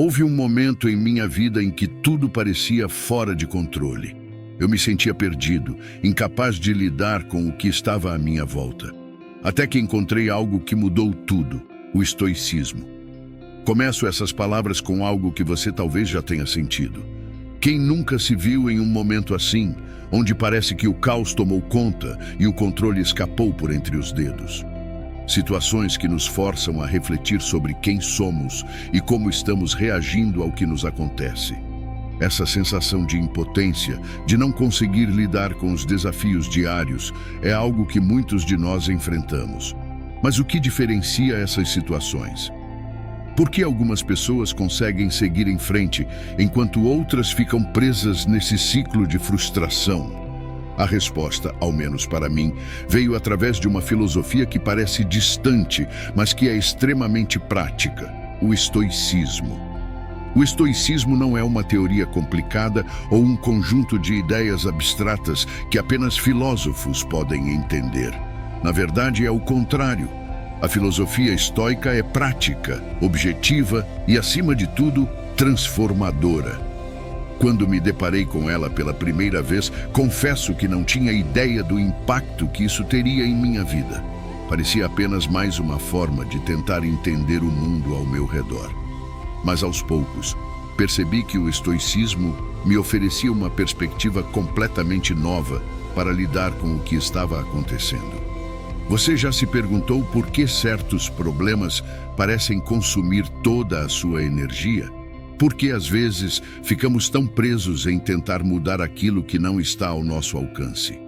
Houve um momento em minha vida em que tudo parecia fora de controle. Eu me sentia perdido, incapaz de lidar com o que estava à minha volta. Até que encontrei algo que mudou tudo: o estoicismo. Começo essas palavras com algo que você talvez já tenha sentido. Quem nunca se viu em um momento assim, onde parece que o caos tomou conta e o controle escapou por entre os dedos? Situações que nos forçam a refletir sobre quem somos e como estamos reagindo ao que nos acontece. Essa sensação de impotência, de não conseguir lidar com os desafios diários, é algo que muitos de nós enfrentamos. Mas o que diferencia essas situações? Por que algumas pessoas conseguem seguir em frente, enquanto outras ficam presas nesse ciclo de frustração? A resposta, ao menos para mim, veio através de uma filosofia que parece distante, mas que é extremamente prática: o estoicismo. O estoicismo não é uma teoria complicada ou um conjunto de ideias abstratas que apenas filósofos podem entender. Na verdade, é o contrário. A filosofia estoica é prática, objetiva e, acima de tudo, transformadora. Quando me deparei com ela pela primeira vez, confesso que não tinha ideia do impacto que isso teria em minha vida. Parecia apenas mais uma forma de tentar entender o mundo ao meu redor. Mas aos poucos, percebi que o estoicismo me oferecia uma perspectiva completamente nova para lidar com o que estava acontecendo. Você já se perguntou por que certos problemas parecem consumir toda a sua energia? Por que às vezes ficamos tão presos em tentar mudar aquilo que não está ao nosso alcance?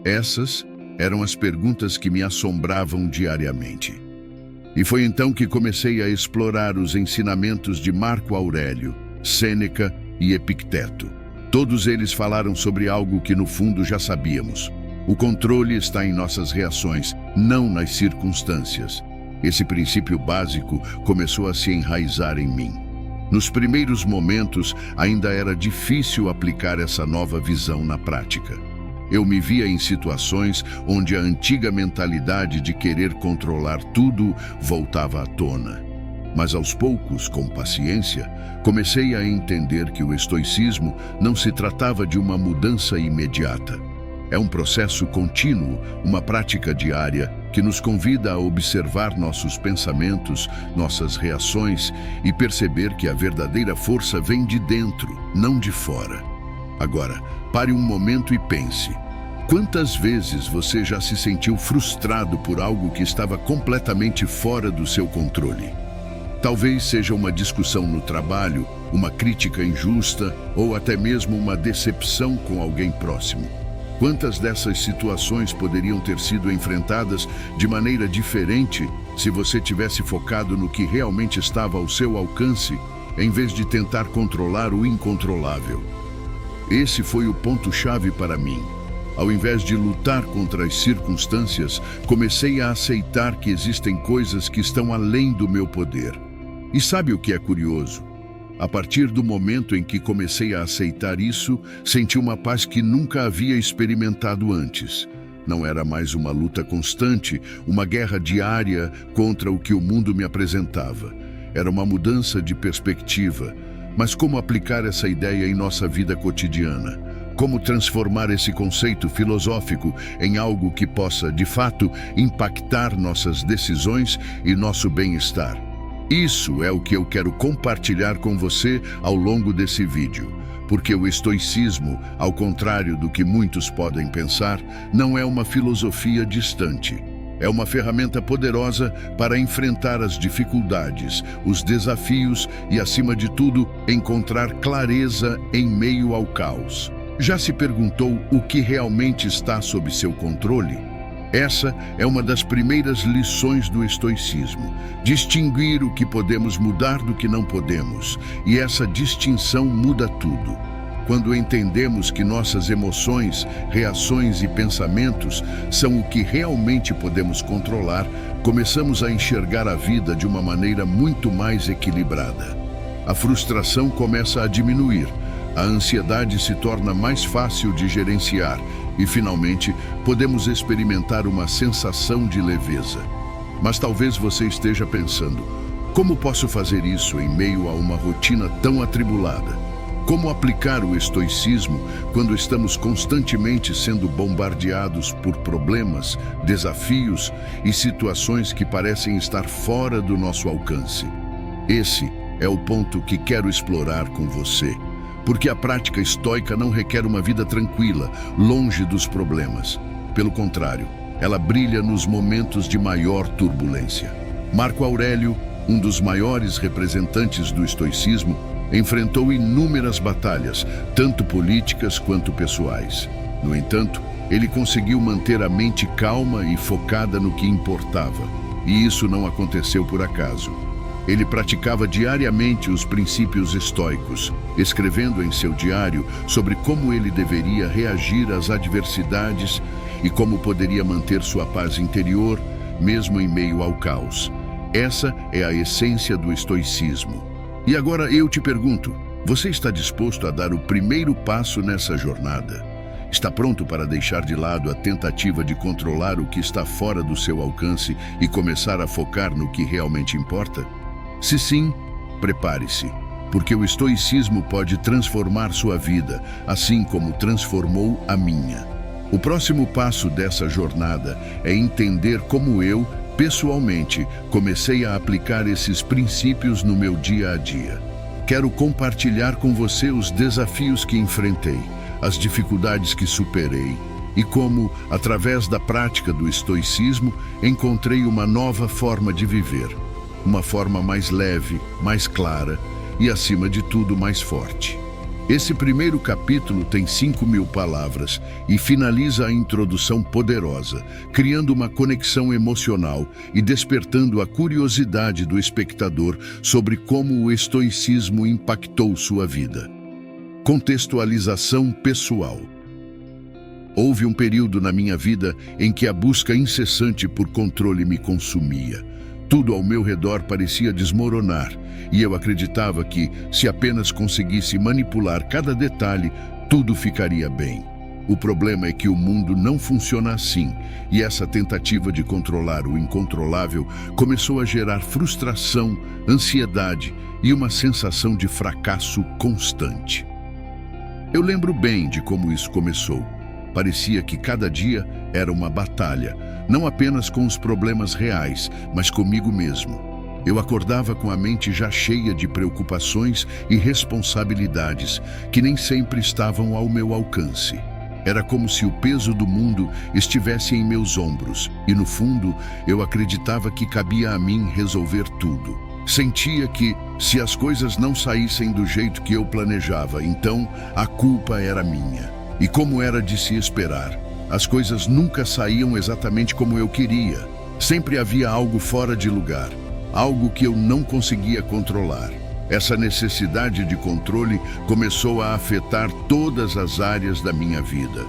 Essas eram as perguntas que me assombravam diariamente. E foi então que comecei a explorar os ensinamentos de Marco Aurélio, Sêneca e Epicteto. Todos eles falaram sobre algo que no fundo já sabíamos. O controle está em nossas reações, não nas circunstâncias. Esse princípio básico começou a se enraizar em mim. Nos primeiros momentos, ainda era difícil aplicar essa nova visão na prática. Eu me via em situações onde a antiga mentalidade de querer controlar tudo voltava à tona. Mas aos poucos, com paciência, comecei a entender que o estoicismo não se tratava de uma mudança imediata. É um processo contínuo, uma prática diária que nos convida a observar nossos pensamentos, nossas reações e perceber que a verdadeira força vem de dentro, não de fora. Agora, pare um momento e pense. Quantas vezes você já se sentiu frustrado por algo que estava completamente fora do seu controle? Talvez seja uma discussão no trabalho, uma crítica injusta ou até mesmo uma decepção com alguém próximo. Quantas dessas situações poderiam ter sido enfrentadas de maneira diferente se você tivesse focado no que realmente estava ao seu alcance, em vez de tentar controlar o incontrolável? Esse foi o ponto-chave para mim. Ao invés de lutar contra as circunstâncias, comecei a aceitar que existem coisas que estão além do meu poder. E sabe o que é curioso? A partir do momento em que comecei a aceitar isso, senti uma paz que nunca havia experimentado antes. Não era mais uma luta constante, uma guerra diária contra o que o mundo me apresentava. Era uma mudança de perspectiva. Mas como aplicar essa ideia em nossa vida cotidiana? Como transformar esse conceito filosófico em algo que possa, de fato, impactar nossas decisões e nosso bem-estar? Isso é o que eu quero compartilhar com você ao longo desse vídeo, porque o estoicismo, ao contrário do que muitos podem pensar, não é uma filosofia distante. É uma ferramenta poderosa para enfrentar as dificuldades, os desafios e, acima de tudo, encontrar clareza em meio ao caos. Já se perguntou o que realmente está sob seu controle? Essa é uma das primeiras lições do estoicismo: distinguir o que podemos mudar do que não podemos. E essa distinção muda tudo. Quando entendemos que nossas emoções, reações e pensamentos são o que realmente podemos controlar, começamos a enxergar a vida de uma maneira muito mais equilibrada. A frustração começa a diminuir, a ansiedade se torna mais fácil de gerenciar e, finalmente, podemos experimentar uma sensação de leveza. Mas talvez você esteja pensando: Como posso fazer isso em meio a uma rotina tão atribulada? Como aplicar o estoicismo quando estamos constantemente sendo bombardeados por problemas, desafios e situações que parecem estar fora do nosso alcance? Esse é o ponto que quero explorar com você, porque a prática estoica não requer uma vida tranquila, longe dos problemas. Pelo contrário, ela brilha nos momentos de maior turbulência. Marco Aurélio, um dos maiores representantes do estoicismo, enfrentou inúmeras batalhas, tanto políticas quanto pessoais. No entanto, ele conseguiu manter a mente calma e focada no que importava. E isso não aconteceu por acaso. Ele praticava diariamente os princípios estoicos, escrevendo em seu diário sobre como ele deveria reagir às adversidades e como poderia manter sua paz interior, mesmo em meio ao caos. Essa é a essência do estoicismo. E agora eu te pergunto, você está disposto a dar o primeiro passo nessa jornada? Está pronto para deixar de lado a tentativa de controlar o que está fora do seu alcance e começar a focar no que realmente importa? Se sim, prepare-se, porque o estoicismo pode transformar sua vida, assim como transformou a minha. O próximo passo dessa jornada é entender como eu, pessoalmente, comecei a aplicar esses princípios no meu dia a dia. Quero compartilhar com você os desafios que enfrentei, as dificuldades que superei e como, através da prática do estoicismo, encontrei uma nova forma de viver. Uma forma mais leve, mais clara e, acima de tudo, mais forte. Esse primeiro capítulo tem 5.000 palavras e finaliza a introdução poderosa, criando uma conexão emocional e despertando a curiosidade do espectador sobre como o estoicismo impactou sua vida. Contextualização pessoal. Houve um período na minha vida em que a busca incessante por controle me consumia. Tudo ao meu redor parecia desmoronar, e eu acreditava que, se apenas conseguisse manipular cada detalhe, tudo ficaria bem. O problema é que o mundo não funciona assim, e essa tentativa de controlar o incontrolável começou a gerar frustração, ansiedade e uma sensação de fracasso constante. Eu lembro bem de como isso começou. Parecia que cada dia era uma batalha, não apenas com os problemas reais, mas comigo mesmo. Eu acordava com a mente já cheia de preocupações e responsabilidades que nem sempre estavam ao meu alcance. Era como se o peso do mundo estivesse em meus ombros e, no fundo, eu acreditava que cabia a mim resolver tudo. Sentia que, se as coisas não saíssem do jeito que eu planejava, então a culpa era minha. E como era de se esperar, as coisas nunca saíam exatamente como eu queria. Sempre havia algo fora de lugar, algo que eu não conseguia controlar. Essa necessidade de controle começou a afetar todas as áreas da minha vida.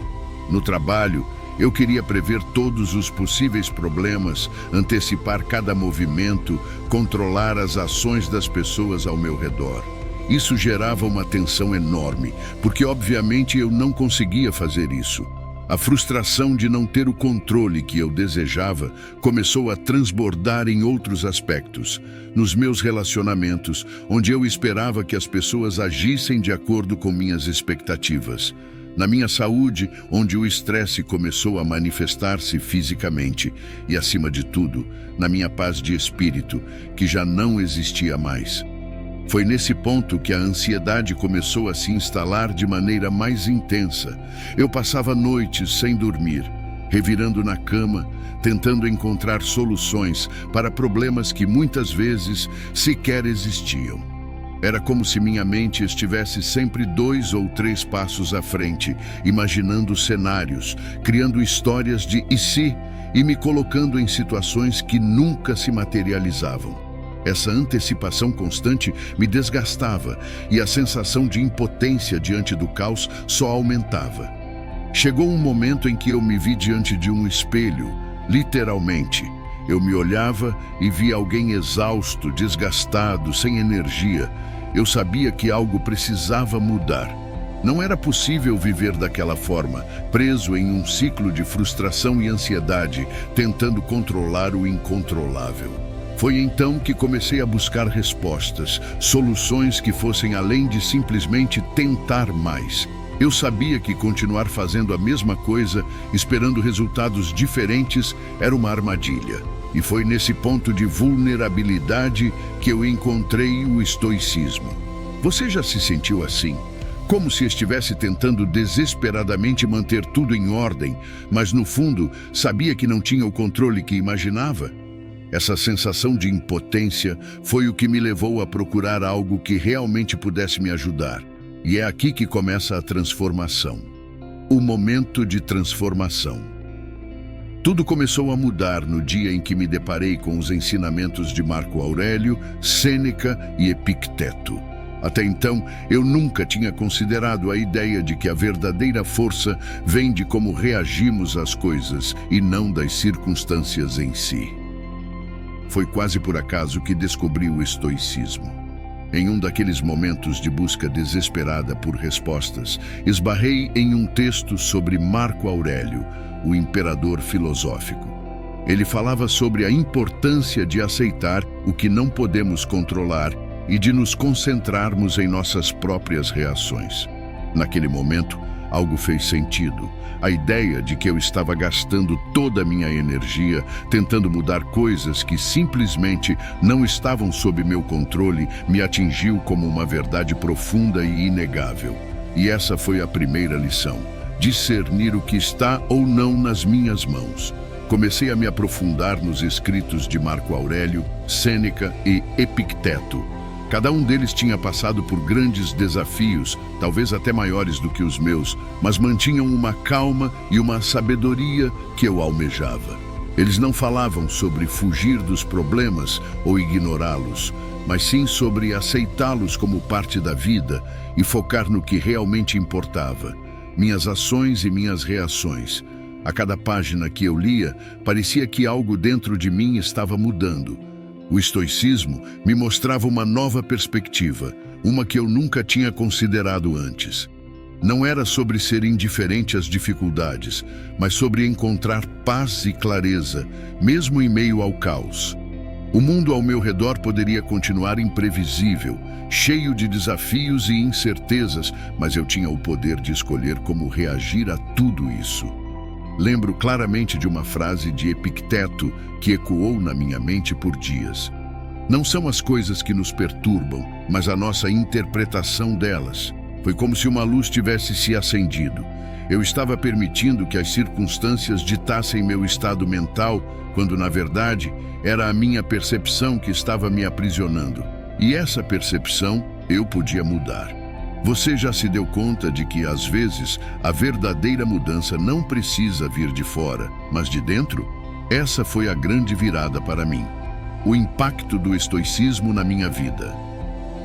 No trabalho, eu queria prever todos os possíveis problemas, antecipar cada movimento, controlar as ações das pessoas ao meu redor. Isso gerava uma tensão enorme, porque obviamente eu não conseguia fazer isso. A frustração de não ter o controle que eu desejava começou a transbordar em outros aspectos. Nos meus relacionamentos, onde eu esperava que as pessoas agissem de acordo com minhas expectativas. Na minha saúde, onde o estresse começou a manifestar-se fisicamente. E, acima de tudo, na minha paz de espírito, que já não existia mais. Foi nesse ponto que a ansiedade começou a se instalar de maneira mais intensa. Eu passava noites sem dormir, revirando na cama, tentando encontrar soluções para problemas que muitas vezes sequer existiam. Era como se minha mente estivesse sempre 2 ou 3 passos à frente, imaginando cenários, criando histórias de "e se" e me colocando em situações que nunca se materializavam. Essa antecipação constante me desgastava e a sensação de impotência diante do caos só aumentava. Chegou um momento em que eu me vi diante de um espelho, literalmente. Eu me olhava e via alguém exausto, desgastado, sem energia. Eu sabia que algo precisava mudar. Não era possível viver daquela forma, preso em um ciclo de frustração e ansiedade, tentando controlar o incontrolável. Foi então que comecei a buscar respostas, soluções que fossem além de simplesmente tentar mais. Eu sabia que continuar fazendo a mesma coisa, esperando resultados diferentes, era uma armadilha. E foi nesse ponto de vulnerabilidade que eu encontrei o estoicismo. Você já se sentiu assim? Como se estivesse tentando desesperadamente manter tudo em ordem, mas no fundo sabia que não tinha o controle que imaginava? Essa sensação de impotência foi o que me levou a procurar algo que realmente pudesse me ajudar. E é aqui que começa a transformação. O momento de transformação. Tudo começou a mudar no dia em que me deparei com os ensinamentos de Marco Aurélio, Sêneca e Epicteto. Até então, eu nunca tinha considerado a ideia de que a verdadeira força vem de como reagimos às coisas e não das circunstâncias em si. Foi quase por acaso que descobri o estoicismo. Em um daqueles momentos de busca desesperada por respostas, esbarrei em um texto sobre Marco Aurélio, o imperador filosófico. Ele falava sobre a importância de aceitar o que não podemos controlar e de nos concentrarmos em nossas próprias reações. Naquele momento, algo fez sentido. A ideia de que eu estava gastando toda a minha energia tentando mudar coisas que simplesmente não estavam sob meu controle me atingiu como uma verdade profunda e inegável. E essa foi a primeira lição: discernir o que está ou não nas minhas mãos. Comecei a me aprofundar nos escritos de Marco Aurélio, Sêneca e Epicteto. Cada um deles tinha passado por grandes desafios, talvez até maiores do que os meus, mas mantinham uma calma e uma sabedoria que eu almejava. Eles não falavam sobre fugir dos problemas ou ignorá-los, mas sim sobre aceitá-los como parte da vida e focar no que realmente importava: minhas ações e minhas reações. A cada página que eu lia, parecia que algo dentro de mim estava mudando. O estoicismo me mostrava uma nova perspectiva, uma que eu nunca tinha considerado antes. Não era sobre ser indiferente às dificuldades, mas sobre encontrar paz e clareza, mesmo em meio ao caos. O mundo ao meu redor poderia continuar imprevisível, cheio de desafios e incertezas, mas eu tinha o poder de escolher como reagir a tudo isso. Lembro claramente de uma frase de Epicteto que ecoou na minha mente por dias. Não são as coisas que nos perturbam, mas a nossa interpretação delas. Foi como se uma luz tivesse se acendido. Eu estava permitindo que as circunstâncias ditassem meu estado mental, quando na verdade era a minha percepção que estava me aprisionando. E essa percepção eu podia mudar. Você já se deu conta de que, às vezes, a verdadeira mudança não precisa vir de fora, mas de dentro? Essa foi a grande virada para mim. O impacto do estoicismo na minha vida.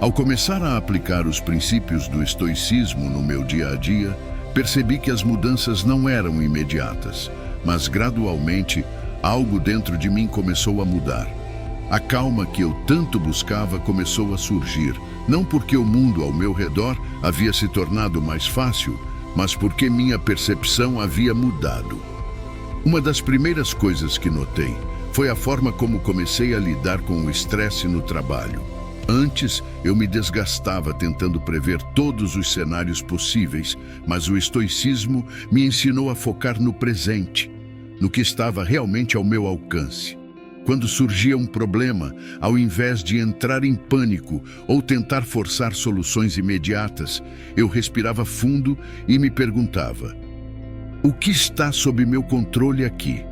Ao começar a aplicar os princípios do estoicismo no meu dia a dia, percebi que as mudanças não eram imediatas, mas gradualmente algo dentro de mim começou a mudar. A calma que eu tanto buscava começou a surgir, não porque o mundo ao meu redor havia se tornado mais fácil, mas porque minha percepção havia mudado. Uma das primeiras coisas que notei foi a forma como comecei a lidar com o estresse no trabalho. Antes, eu me desgastava tentando prever todos os cenários possíveis, mas o estoicismo me ensinou a focar no presente, no que estava realmente ao meu alcance. Quando surgia um problema, ao invés de entrar em pânico ou tentar forçar soluções imediatas, eu respirava fundo e me perguntava: o que está sob meu controle aqui?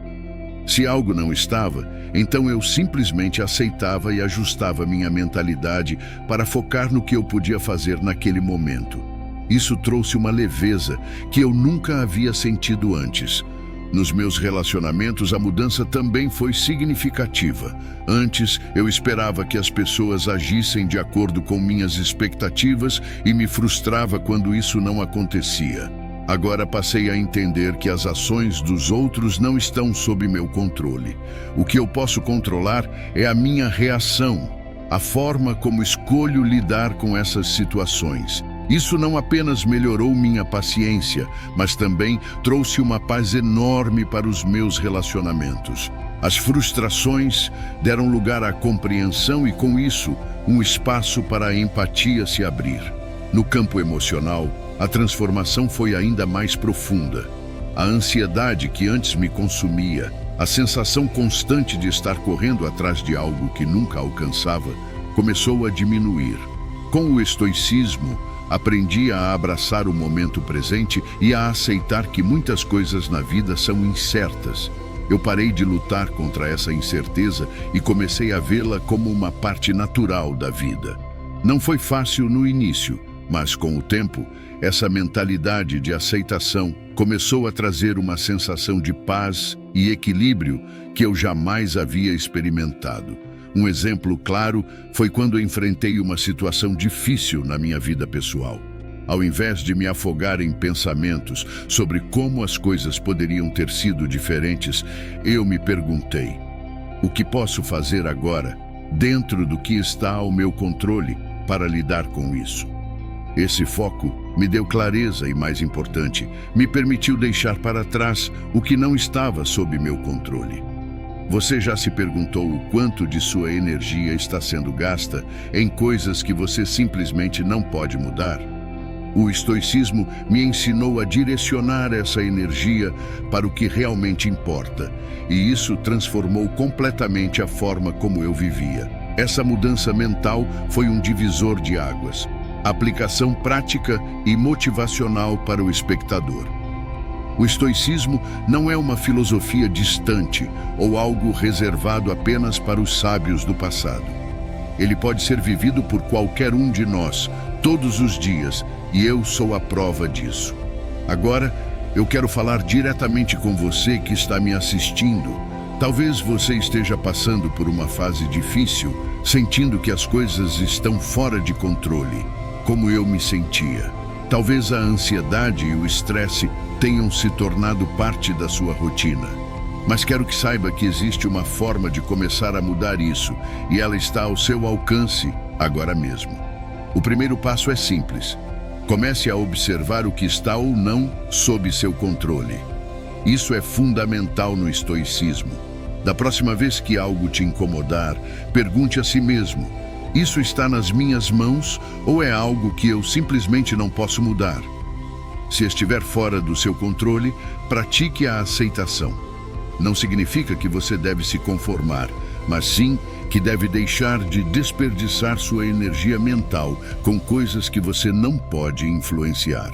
Se algo não estava, então eu simplesmente aceitava e ajustava minha mentalidade para focar no que eu podia fazer naquele momento. Isso trouxe uma leveza que eu nunca havia sentido antes. Nos meus relacionamentos, a mudança também foi significativa. Antes, eu esperava que as pessoas agissem de acordo com minhas expectativas e me frustrava quando isso não acontecia. Agora passei a entender que as ações dos outros não estão sob meu controle. O que eu posso controlar é a minha reação, a forma como escolho lidar com essas situações. Isso não apenas melhorou minha paciência, mas também trouxe uma paz enorme para os meus relacionamentos. As frustrações deram lugar à compreensão e, com isso, um espaço para a empatia se abrir. No campo emocional, a transformação foi ainda mais profunda. A ansiedade que antes me consumia, a sensação constante de estar correndo atrás de algo que nunca alcançava, começou a diminuir. Com o estoicismo, aprendi a abraçar o momento presente e a aceitar que muitas coisas na vida são incertas. Eu parei de lutar contra essa incerteza e comecei a vê-la como uma parte natural da vida. Não foi fácil no início, mas com o tempo, essa mentalidade de aceitação começou a trazer uma sensação de paz e equilíbrio que eu jamais havia experimentado. Um exemplo claro foi quando enfrentei uma situação difícil na minha vida pessoal. Ao invés de me afogar em pensamentos sobre como as coisas poderiam ter sido diferentes, eu me perguntei: o que posso fazer agora, dentro do que está ao meu controle, para lidar com isso? Esse foco me deu clareza e, mais importante, me permitiu deixar para trás o que não estava sob meu controle. Você já se perguntou o quanto de sua energia está sendo gasta em coisas que você simplesmente não pode mudar? O estoicismo me ensinou a direcionar essa energia para o que realmente importa, e isso transformou completamente a forma como eu vivia. Essa mudança mental foi um divisor de águas, aplicação prática e motivacional para o espectador. O estoicismo não é uma filosofia distante ou algo reservado apenas para os sábios do passado. Ele pode ser vivido por qualquer um de nós, todos os dias, e eu sou a prova disso. Agora, eu quero falar diretamente com você que está me assistindo. Talvez você esteja passando por uma fase difícil, sentindo que as coisas estão fora de controle, como eu me sentia. Talvez a ansiedade e o estresse tenham se tornado parte da sua rotina. Mas quero que saiba que existe uma forma de começar a mudar isso, e ela está ao seu alcance agora mesmo. O primeiro passo é simples. Comece a observar o que está ou não sob seu controle. Isso é fundamental no estoicismo. Da próxima vez que algo te incomodar, pergunte a si mesmo: isso está nas minhas mãos ou é algo que eu simplesmente não posso mudar? Se estiver fora do seu controle, pratique a aceitação. Não significa que você deve se conformar, mas sim que deve deixar de desperdiçar sua energia mental com coisas que você não pode influenciar.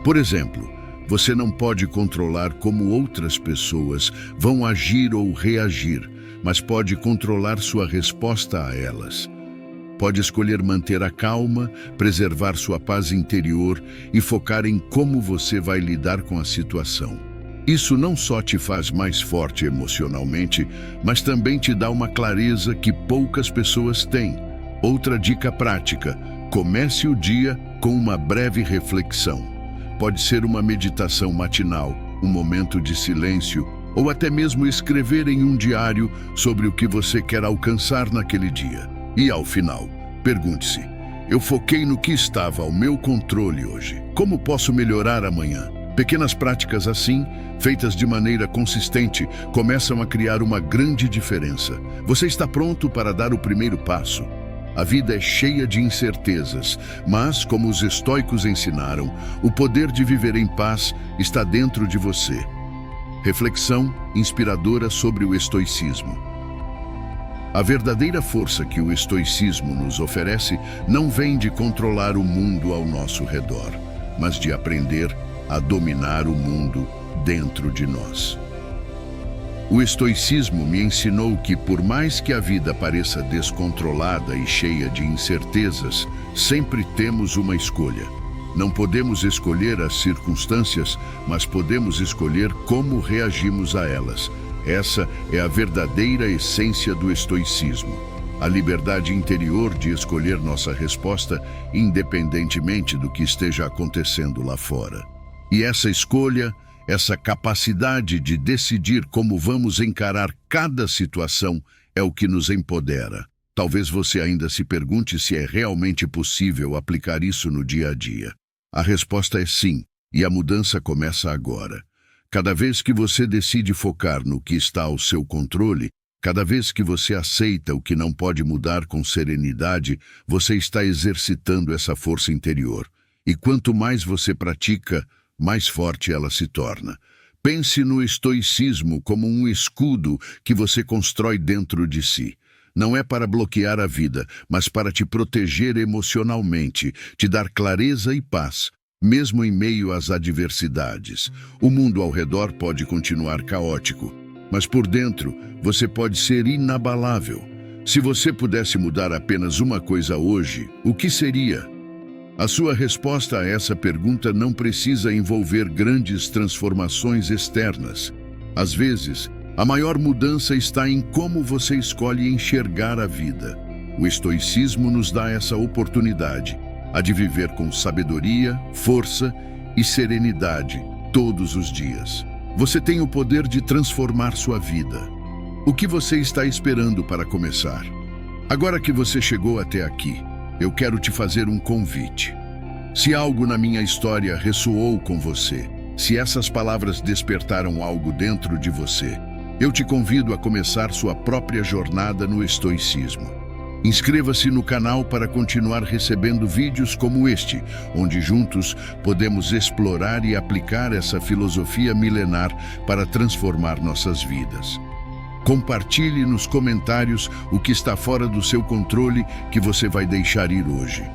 Por exemplo, você não pode controlar como outras pessoas vão agir ou reagir, mas pode controlar sua resposta a elas. Pode escolher manter a calma, preservar sua paz interior e focar em como você vai lidar com a situação. Isso não só te faz mais forte emocionalmente, mas também te dá uma clareza que poucas pessoas têm. Outra dica prática: comece o dia com uma breve reflexão. Pode ser uma meditação matinal, um momento de silêncio, ou até mesmo escrever em um diário sobre o que você quer alcançar naquele dia. E ao final, pergunte-se: eu foquei no que estava ao meu controle hoje. Como posso melhorar amanhã? Pequenas práticas assim, feitas de maneira consistente, começam a criar uma grande diferença. Você está pronto para dar o primeiro passo? A vida é cheia de incertezas, mas, como os estoicos ensinaram, o poder de viver em paz está dentro de você. Reflexão inspiradora sobre o estoicismo. A verdadeira força que o estoicismo nos oferece não vem de controlar o mundo ao nosso redor, mas de aprender a dominar o mundo dentro de nós. O estoicismo me ensinou que, por mais que a vida pareça descontrolada e cheia de incertezas, sempre temos uma escolha. Não podemos escolher as circunstâncias, mas podemos escolher como reagimos a elas. Essa é a verdadeira essência do estoicismo. A liberdade interior de escolher nossa resposta, independentemente do que esteja acontecendo lá fora. E essa escolha, essa capacidade de decidir como vamos encarar cada situação, é o que nos empodera. Talvez você ainda se pergunte se é realmente possível aplicar isso no dia a dia. A resposta é sim, e a mudança começa agora. Cada vez que você decide focar no que está ao seu controle, Cada vez que você aceita o que não pode mudar com serenidade, você está exercitando essa força interior. E quanto mais você pratica, mais forte ela se torna. Pense no estoicismo como um escudo que você constrói dentro de si. Não é para bloquear a vida, mas para te proteger emocionalmente, te dar clareza e paz, mesmo em meio às adversidades. O mundo ao redor pode continuar caótico, mas por dentro você pode ser inabalável. Se você pudesse mudar apenas uma coisa hoje, o que seria? A sua resposta a essa pergunta não precisa envolver grandes transformações externas. Às vezes, a maior mudança está em como você escolhe enxergar a vida. O estoicismo nos dá essa oportunidade, a de viver com sabedoria, força e serenidade todos os dias. Você tem o poder de transformar sua vida. O que você está esperando para começar? Agora que você chegou até aqui, eu quero te fazer um convite. Se algo na minha história ressoou com você, se essas palavras despertaram algo dentro de você, eu te convido a começar sua própria jornada no estoicismo. Inscreva-se no canal para continuar recebendo vídeos como este, onde juntos podemos explorar e aplicar essa filosofia milenar para transformar nossas vidas. Compartilhe nos comentários o que está fora do seu controle que você vai deixar ir hoje.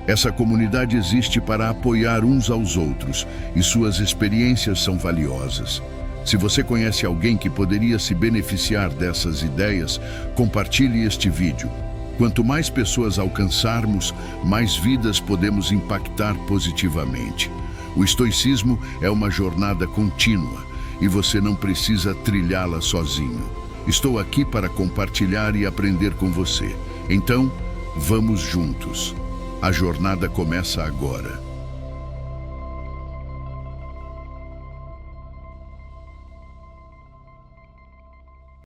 Essa comunidade existe para apoiar uns aos outros e suas experiências são valiosas. Se você conhece alguém que poderia se beneficiar dessas ideias, compartilhe este vídeo. Quanto mais pessoas alcançarmos, mais vidas podemos impactar positivamente. O estoicismo é uma jornada contínua e você não precisa trilhá-la sozinho. Estou aqui para compartilhar e aprender com você. Então, vamos juntos. A jornada começa agora.